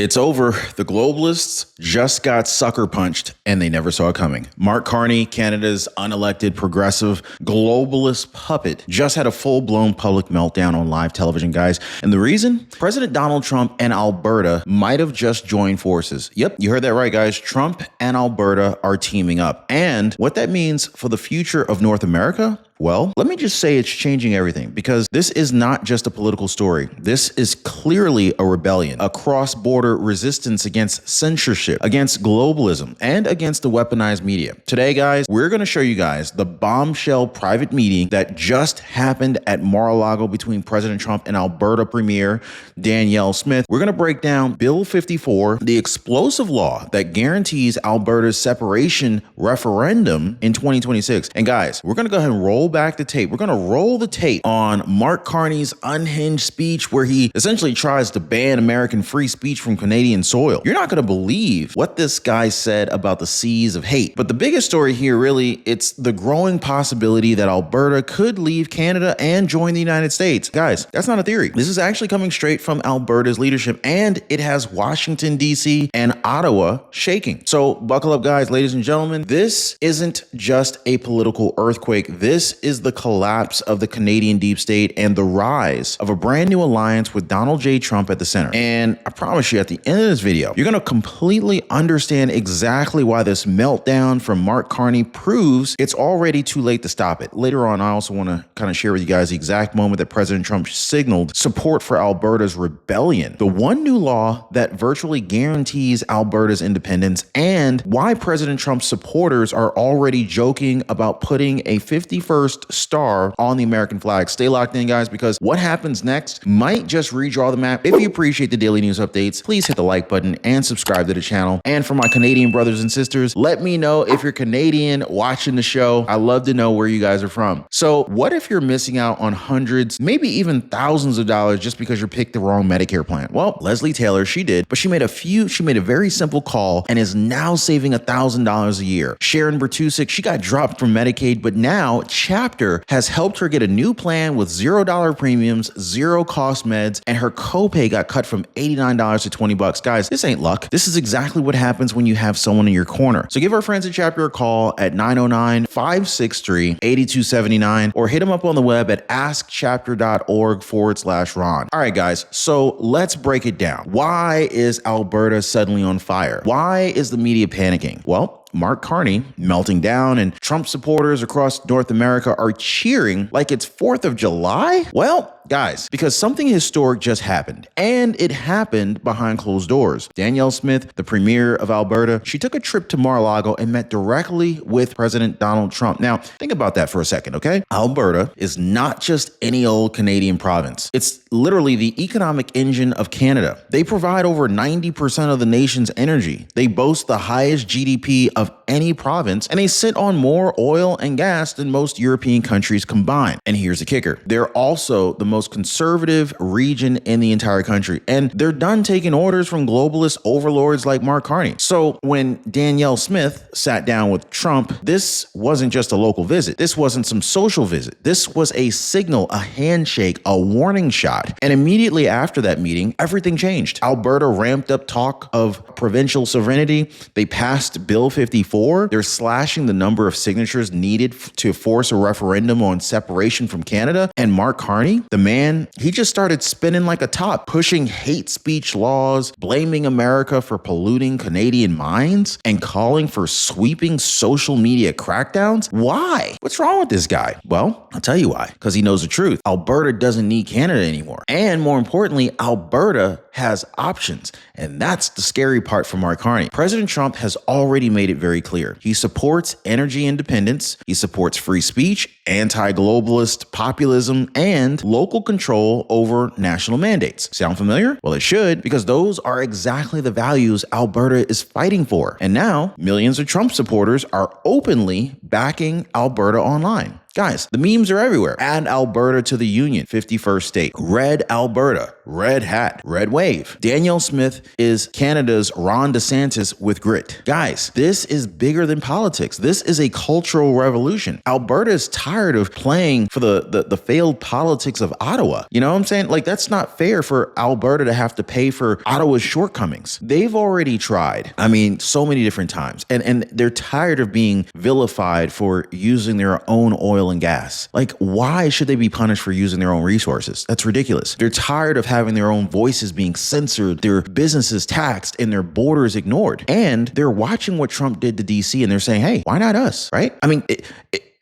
It's over. The globalists just got sucker punched and they never saw it coming. Mark Carney, Canada's unelected progressive globalist puppet, just had a full-blown public meltdown on live television, guys. And the reason? President Donald Trump and Alberta might have just joined forces. Yep, you heard that right, guys. Trump and Alberta are teaming up. And what that means for the future of North America? Well, let me just say it's changing everything, because this is not just a political story. This is clearly a rebellion, a cross-border resistance against censorship, against globalism, and against the weaponized media. Today, guys, we're going to show you guys the bombshell private meeting that just happened at Mar-a-Lago between President Trump and Alberta Premier Danielle Smith. We're going to break down Bill 54, the explosive law that guarantees Alberta's separation referendum in 2026. And guys, we're going to go ahead and roll back the tape. We're going to roll the tape on Mark Carney's unhinged speech where he essentially tries to ban American free speech from Canadian soil. You're not going to believe what this guy said about the seas of hate. But the biggest story here, really, it's the growing possibility that Alberta could leave Canada and join the United States. Guys, that's not a theory. This is actually coming straight from Alberta's leadership, and it has Washington, D.C. and Ottawa shaking. So buckle up, guys, ladies and gentlemen. This isn't just a political earthquake. This is the collapse of the Canadian deep state and the rise of a brand new alliance with Donald J. Trump at the center. And I promise you, at the end of this video, you're going to completely understand exactly why this meltdown from Mark Carney proves it's already too late to stop it. Later on, I also want to kind of share with you guys the exact moment that President Trump signaled support for Alberta's rebellion, the one new law that virtually guarantees Alberta's independence, and why President Trump's supporters are already joking about putting a 51st star on the American flag. Stay locked in, guys, because what happens next might just redraw the map. If you appreciate the daily news updates, please hit the like button and subscribe to the channel. And for my Canadian brothers and sisters, let me know if you're Canadian watching the show. I love to know where you guys are from. So what if you're missing out on hundreds, maybe even thousands of dollars just because you picked the wrong Medicare plan? Well, Leslie Taylor, she did, but she made a very simple call and is now saving $1,000 a year. Sharon Bertusik, she got dropped from Medicaid, but now Chapter has helped her get a new plan with $0 premiums, zero cost meds, and her copay got cut from $89 to $20. Guys, this ain't luck. This is exactly what happens when you have someone in your corner. So give our friends at Chapter a call at 909-563-8279 or hit them up on the web at askchapter.org/Ron. All right, guys, so let's break it down. Why is Alberta suddenly on fire? Why is the media panicking? Well, Mark Carney melting down and Trump supporters across North America are cheering like it's 4th of July? Well, guys, because something historic just happened, and it happened behind closed doors. Danielle Smith, the premier of Alberta, she took a trip to Mar-a-Lago and met directly with President Donald Trump. Now, think about that for a second, okay? Alberta is not just any old Canadian province. It's literally the economic engine of Canada. They provide over 90% of the nation's energy. They boast the highest GDP of any province, and they sit on more oil and gas than most European countries combined. And here's the kicker. They're also the most conservative region in the entire country, and they're done taking orders from globalist overlords like Mark Carney. So when Danielle Smith sat down with Trump, this wasn't just a local visit. This wasn't some social visit. This was a signal, a handshake, a warning shot. And immediately after that meeting, everything changed. Alberta ramped up talk of provincial sovereignty. They passed Bill 54. They're slashing the number of signatures needed to force a referendum on separation from Canada. And Mark Carney, the man, he just started spinning like a top, pushing hate speech laws, blaming America for polluting Canadian minds, and calling for sweeping social media crackdowns. Why? What's wrong with this guy? Well, I'll tell you why. Because he knows the truth. Alberta doesn't need Canada anymore. And more importantly, Alberta has options. And that's the scary part for Mark Carney. President Trump has already made it very clear. He supports energy independence. He supports free speech, anti-globalist populism, and local control over national mandates. Sound familiar? Well, it should, because those are exactly the values Alberta is fighting for. And now, millions of Trump supporters are openly backing Alberta online. Guys, the memes are everywhere. Add Alberta to the Union, 51st state. Red Alberta, red hat, red wave. Danielle Smith is Canada's Ron DeSantis with grit. Guys, this is bigger than politics. This is a cultural revolution. Alberta is tired of playing for the failed politics of Ottawa. You know what I'm saying? Like, that's not fair for Alberta to have to pay for Ottawa's shortcomings. They've already tried. I mean, so many different times. And they're tired of being vilified for using their own oil and gas. Like, why should they be punished for using their own resources? That's ridiculous. They're tired of having their own voices being censored, their businesses taxed, and their borders ignored. And they're watching what Trump did to DC and they're saying, hey, why not us? Right? I mean,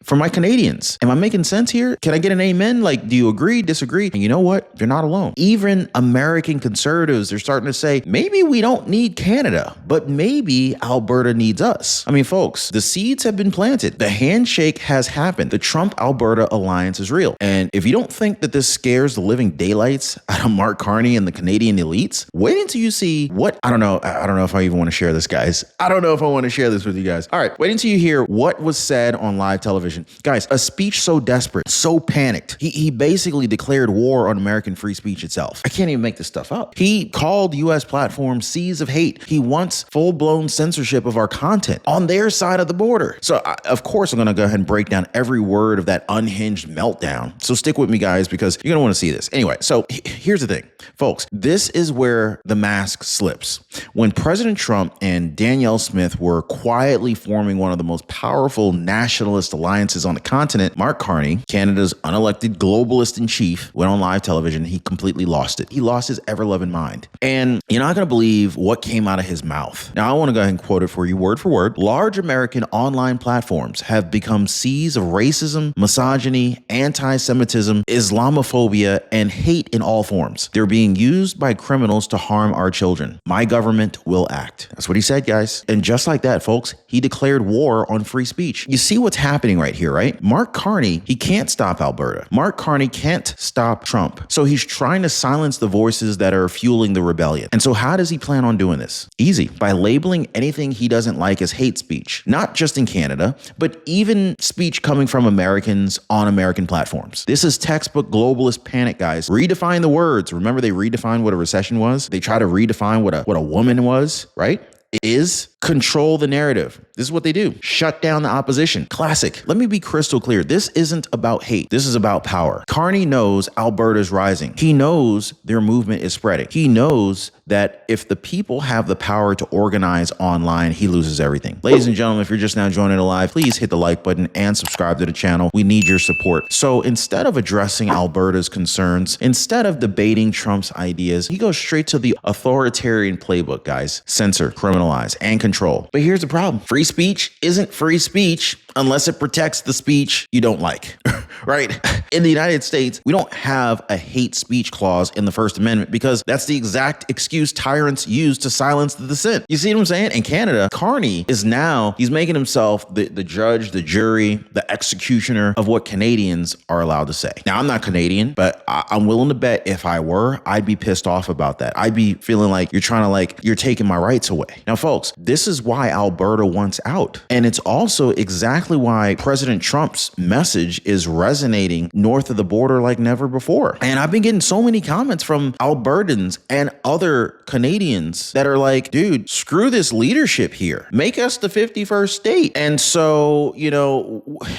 for my Canadians, am I making sense here? Can I get an amen? Like, do you agree, disagree? And you know what? They're not alone. Even American conservatives, they're starting to say, maybe we don't need Canada, but maybe Alberta needs us. I mean, folks, the seeds have been planted. The handshake has happened. The Trump-Alberta alliance is real. And if you don't think that this scares the living daylights out of Mark Carney and the Canadian elites, wait until you see what, I don't know if I even want to share this, guys. I don't know if I want to share this with you guys. All right, wait until you hear what was said on live television. Guys, a speech so desperate, so panicked, he basically declared war on American free speech itself. I can't even make this stuff up. He called U.S. platforms seas of hate. He wants full-blown censorship of our content on their side of the border. So, of course, I'm going to go ahead and break down every word of that unhinged meltdown. So stick with me, guys, because you're going to want to see this. Anyway, so here's the thing, folks. This is where the mask slips. When President Trump and Danielle Smith were quietly forming one of the most powerful nationalist alliances on the continent, Mark Carney, Canada's unelected globalist in chief, went on live television. He completely lost it. He lost his ever-loving mind. And you're not going to believe what came out of his mouth. Now, I want to go ahead and quote it for you word for word. Large American online platforms have become seas of racism, misogyny, anti-Semitism, Islamophobia, and hate in all forms. They're being used by criminals to harm our children. My government will act. That's what he said, guys. And just like that, folks, he declared war on free speech. You see what's happening right here, right? Mark Carney, he can't stop Alberta. Mark Carney can't stop Trump. So he's trying to silence the voices that are fueling the rebellion. And so how does he plan on doing this? Easy. By labeling anything he doesn't like as hate speech. Not just in Canada, but even speech coming from Americans on American platforms. This is textbook globalist panic, guys. Redefine the words. Remember, they redefined what a recession was? They try to redefine what a woman was, right? Is control the narrative. This is what they do. Shut down the opposition. Classic. Let me be crystal clear. This isn't about hate. This is about power. Carney knows Alberta's rising. He knows their movement is spreading. He knows that if the people have the power to organize online, he loses everything. Ladies and gentlemen, if you're just now joining it live, please hit the like button and subscribe to the channel. We need your support. So instead of addressing Alberta's concerns, instead of debating Trump's ideas, he goes straight to the authoritarian playbook, guys. Censor, criminalize, and control. But here's the problem. Free speech isn't free speech unless it protects the speech you don't like, right? In the United States, we don't have a hate speech clause in the First Amendment because that's the exact excuse tyrants use to silence the dissent. You see what I'm saying? In Canada, Carney is now, he's making himself the judge, the jury, the executioner of what Canadians are allowed to say. Now, I'm not Canadian, but I'm willing to bet if I were, I'd be pissed off about that. I'd be feeling like you're taking my rights away. Now, folks, this is why Alberta wants out. And it's also exactly why President Trump's message is resonating north of the border like never before. And I've been getting so many comments from Albertans and other Canadians that are like, dude, screw this leadership here. Make us the 51st state. And so,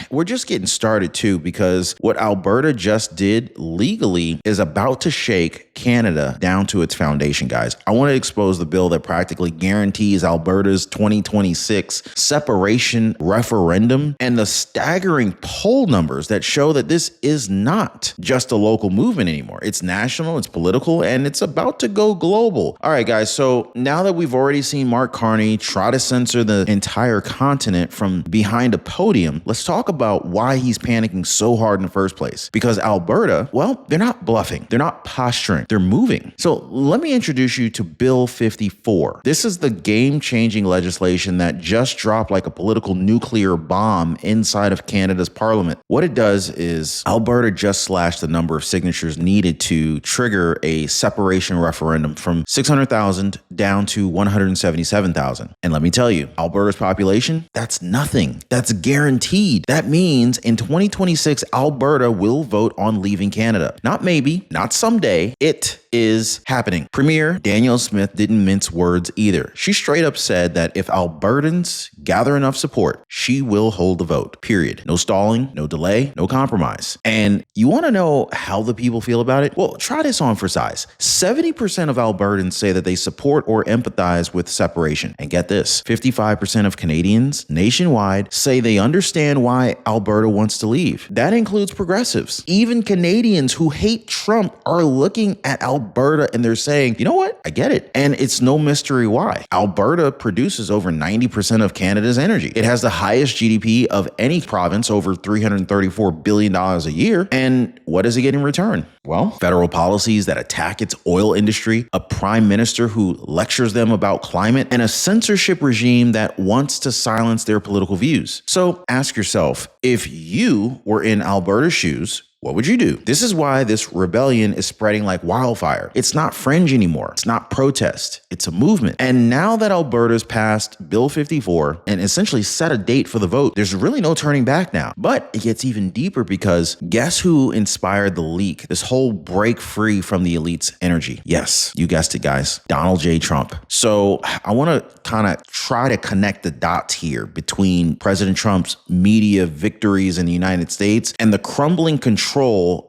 we're just getting started too, because what Alberta just did legally is about to shake Canada down to its foundation, guys. I want to expose the bill that practically guarantees Alberta's 2026 separation referendum and the staggering poll numbers that show that this is not just a local movement anymore. It's national, it's political, and it's about to go global. All right, guys, so now that we've already seen Mark Carney try to censor the entire continent from behind a podium, let's talk about why he's panicking so hard in the first place. Because Alberta, well, they're not bluffing. They're not posturing. They're moving. So let me introduce you to Bill 54. This is the game-changing changing legislation that just dropped like a political nuclear bomb inside of Canada's parliament. What it does is Alberta just slashed the number of signatures needed to trigger a separation referendum from 600,000 down to 177,000. And let me tell you, Alberta's population, that's nothing. That's guaranteed. That means in 2026, Alberta will vote on leaving Canada. Not maybe, not someday. It is happening. Premier Danielle Smith didn't mince words either. She straight up said that if Albertans gather enough support, she will hold the vote, period. No stalling, no delay, no compromise. And you want to know how the people feel about it? Well, try this on for size. 70% of Albertans say that they support or empathize with separation. And get this, 55% of Canadians nationwide say they understand why Alberta wants to leave. That includes progressives. Even Canadians who hate Trump are looking at Alberta and they're saying, you know what? I get it. And it's no mystery why. Alberta produces over 90% of Canada's energy. It has the highest GDP of any province, over $334 billion a year. And what does it get in return? Well, federal policies that attack its oil industry, a prime minister who lectures them about climate, and a censorship regime that wants to silence their political views. So ask yourself, if you were in Alberta's shoes, what would you do? This is why this rebellion is spreading like wildfire. It's not fringe anymore. It's not protest. It's a movement. And now that Alberta's passed Bill 54 and essentially set a date for the vote, there's really no turning back now. But it gets even deeper because guess who inspired the leak? This whole break free from the elite's energy. Yes, you guessed it, guys. Donald J. Trump. So I want to kind of try to connect the dots here between President Trump's media victories in the United States and the crumbling control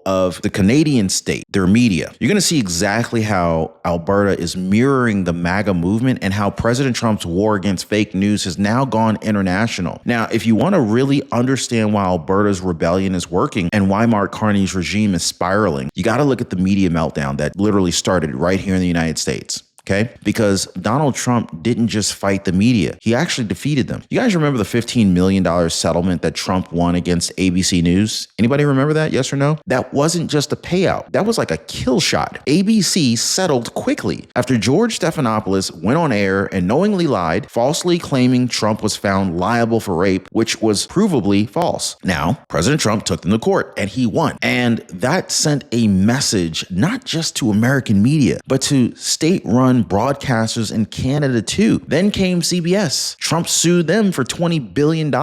of the Canadian state, their media. You're going to see exactly how Alberta is mirroring the MAGA movement and how President Trump's war against fake news has now gone international. Now, if you want to really understand why Alberta's rebellion is working and why Mark Carney's regime is spiraling, you got to look at the media meltdown that literally started right here in the United States. Okay? Because Donald Trump didn't just fight the media. He actually defeated them. You guys remember the $15 million settlement that Trump won against ABC News? Anybody remember that? Yes or no? That wasn't just a payout. That was like a kill shot. ABC settled quickly after George Stephanopoulos went on air and knowingly lied, falsely claiming Trump was found liable for rape, which was provably false. Now, President Trump took them to court and he won. And that sent a message not just to American media, but to state-run broadcasters in Canada too. Then came CBS. Trump sued them for $20 billion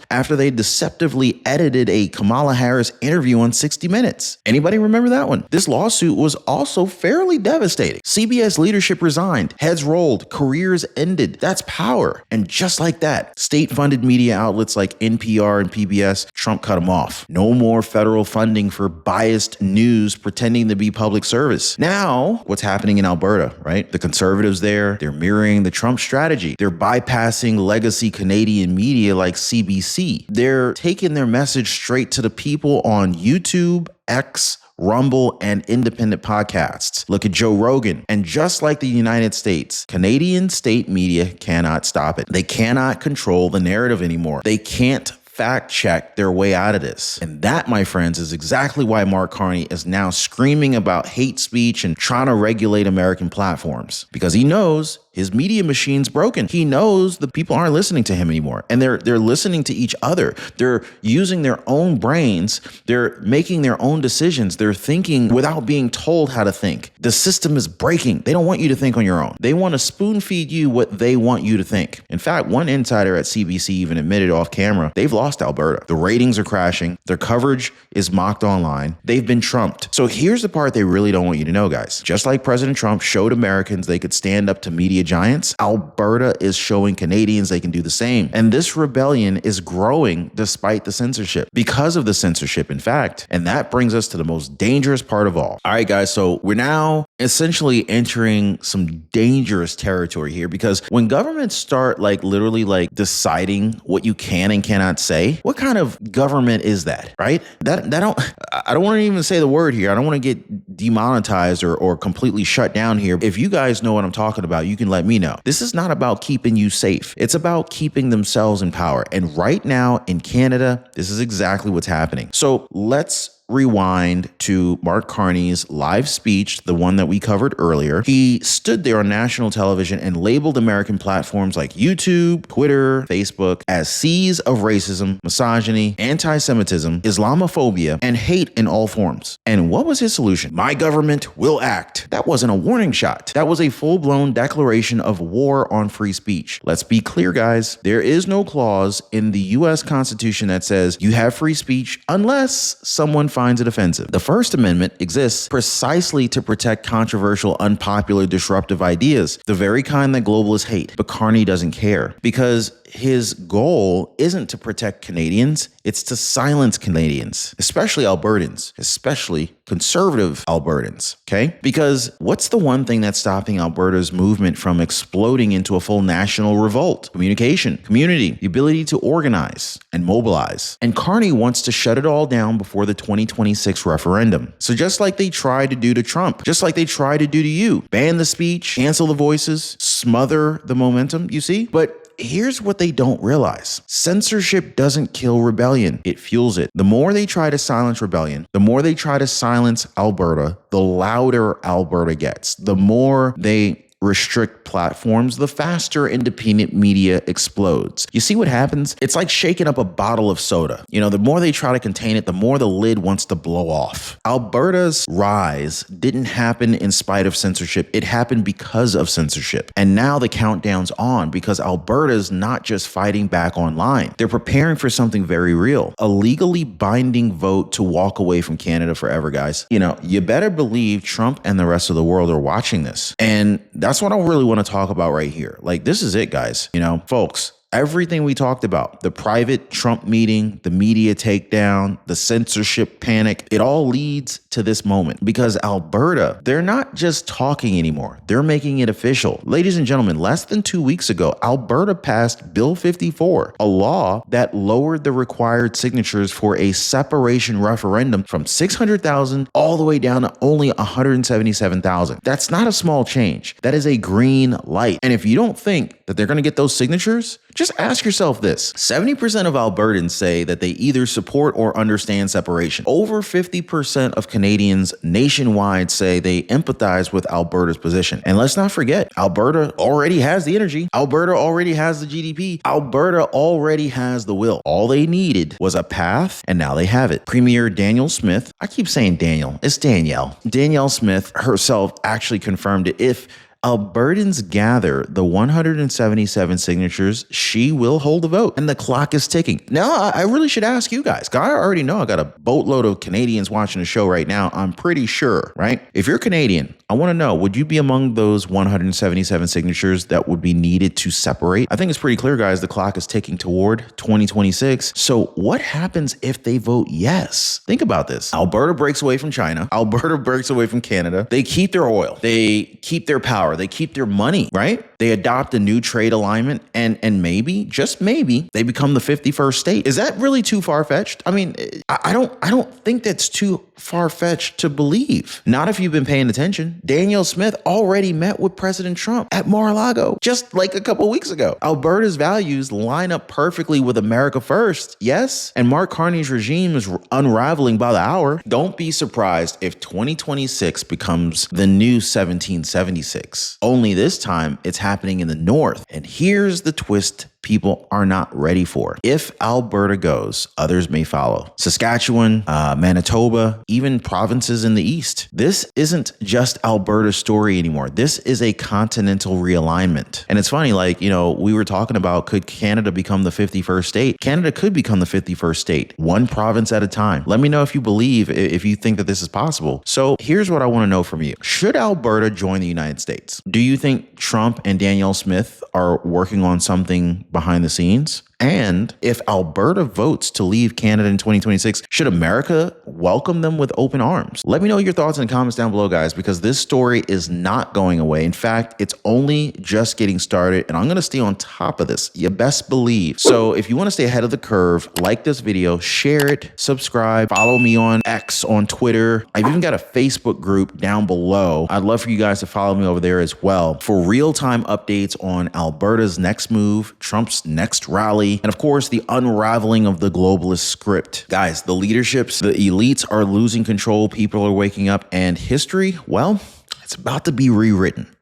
after they deceptively edited a Kamala Harris interview on 60 Minutes. Anybody remember that one? This lawsuit was also fairly devastating. CBS leadership resigned, heads rolled, careers ended. That's power. And just like that, state-funded media outlets like NPR and PBS, Trump cut them off. No more federal funding for biased news pretending to be public service. Now, what's happening in Alberta, right? The conservatives there, they're mirroring the Trump strategy. They're bypassing legacy Canadian media like CBC. They're taking their message straight to the people on YouTube, X, Rumble, and independent podcasts. Look at Joe Rogan. And just like the United States, Canadian state media cannot stop it. They cannot control the narrative anymore. They can't fact check their way out of this. And that, my friends, is exactly why Mark Carney is now screaming about hate speech and trying to regulate American platforms, because he knows his media machine's broken. He knows the people aren't listening to him anymore, and they're listening to each other. They're using their own brains. They're making their own decisions. They're thinking without being told how to think. The system is breaking. They don't want you to think on your own. They want to spoon feed you what they want you to think. In fact, one insider at CBC even admitted off camera, they've lost Alberta. The ratings are crashing. Their coverage is mocked online. They've been trumped. So here's the part they really don't want you to know, guys. Just like President Trump showed Americans they could stand up to media giants, Alberta is showing Canadians they can do the same. And this rebellion is growing despite the censorship, because of the censorship, in fact. And that brings us to the most dangerous part of all. All right, guys, so we're now essentially entering some dangerous territory here, because when governments start literally deciding what you can and cannot say, what kind of government is that, right? I don't want to even say the word here. I don't want to get demonetized or completely shut down here. If you guys know what I'm talking about, you can let me know. This is not about keeping you safe. It's about keeping themselves in power. And right now in Canada, this is exactly what's happening. So let's rewind to Mark Carney's live speech, the one that we covered earlier. He stood there on national television and labeled American platforms like YouTube, Twitter, Facebook as seas of racism, misogyny, anti-Semitism, Islamophobia, and hate in all forms. And what was his solution? My government will act. That wasn't a warning shot. That was a full-blown declaration of war on free speech. Let's be clear, guys. There is no clause in the U.S. Constitution that says you have free speech unless someone finds it offensive. The First Amendment exists precisely to protect controversial, unpopular, disruptive ideas, the very kind that globalists hate. But Carney doesn't care because his goal isn't to protect Canadians, it's to silence Canadians, especially Albertans, especially conservative Albertans, okay? Because what's the one thing that's stopping Alberta's movement from exploding into a full national revolt? Communication, community, the ability to organize and mobilize. And Carney wants to shut it all down before the 2026 referendum. So just like they tried to do to Trump, just like they tried to do to you, ban the speech, cancel the voices, smother the momentum, you see? But here's what they don't realize. Censorship doesn't kill rebellion. It fuels it. The more they try to silence rebellion, the more they try to silence Alberta, the louder Alberta gets. The more they restrict platforms, the faster independent media explodes. You see what happens? It's like shaking up a bottle of soda. You know, the more they try to contain it, the more the lid wants to blow off. Alberta's rise didn't happen in spite of censorship. It happened because of censorship. And now the countdown's on because Alberta's not just fighting back online. They're preparing for something very real. A legally binding vote to walk away from Canada forever, guys. You know, you better believe Trump and the rest of the world are watching this. And that's what I really want to talk about right here. Like, this is it, guys. You know, folks, everything we talked about, the private Trump meeting, the media takedown, the censorship panic, it all leads to this moment because Alberta, they're not just talking anymore. They're making it official. Ladies and gentlemen, less than 2 weeks ago, Alberta passed Bill 54, a law that lowered the required signatures for a separation referendum from 600,000 all the way down to only 177,000. That's not a small change. That is a green light. And if you don't think that they're going to get those signatures, just ask yourself this. 70% of Albertans say that they either support or understand separation. Over 50% of Canadians nationwide say they empathize with Alberta's position. And let's not forget, Alberta already has the energy. Alberta already has the GDP. Alberta already has the will. All they needed was a path, and now they have it. Premier Danielle Smith, I keep saying Daniel, it's Danielle. Danielle Smith herself actually confirmed it. If Albertans gather the 177 signatures, she will hold the vote. And the clock is ticking. Now, I really should ask you guys. I already know I got a boatload of Canadians watching the show right now. I'm pretty sure, right? If you're Canadian, I want to know, would you be among those 177 signatures that would be needed to separate? I think it's pretty clear, guys. The clock is ticking toward 2026. So what happens if they vote yes? Think about this. Alberta breaks away from China. Alberta breaks away from Canada. They keep their oil. They keep their power. They keep their money, right? They adopt a new trade alignment and maybe, just maybe, they become the 51st state. Is that really too far-fetched? I mean, I don't think that's too far-fetched to believe. Not if you've been paying attention. Danielle Smith already met with President Trump at Mar-a-Lago just like a couple weeks ago. Alberta's values line up perfectly with America first, yes? And Mark Carney's regime is unraveling by the hour. Don't be surprised if 2026 becomes the new 1776. Only this time, it's happening in the north. And here's the twist people are not ready for. If Alberta goes, others may follow. Saskatchewan, Manitoba, even provinces in the east. This isn't just Alberta's story anymore. This is a continental realignment. And it's funny, like, you know, we were talking about, could Canada become the 51st state? Canada could become the 51st state, one province at a time. Let me know if you believe, if you think that this is possible. So here's what I want to know from you. Should Alberta join the United States? Do you think Trump and Danielle Smith are working on something behind the scenes? And if Alberta votes to leave Canada in 2026, should America welcome them with open arms? Let me know your thoughts in the comments down below, guys, because this story is not going away. In fact, it's only just getting started, and I'm going to stay on top of this. You best believe. So if you want to stay ahead of the curve, like this video, share it, subscribe, follow me on X, on Twitter. I've even got a Facebook group down below. I'd love for you guys to follow me over there as well for real-time updates on Alberta's next move, Trump's next rally, rally, and of course, the unraveling of the globalist script. Guys, the leaderships, the elites are losing control, people are waking up, and history, well, it's about to be rewritten.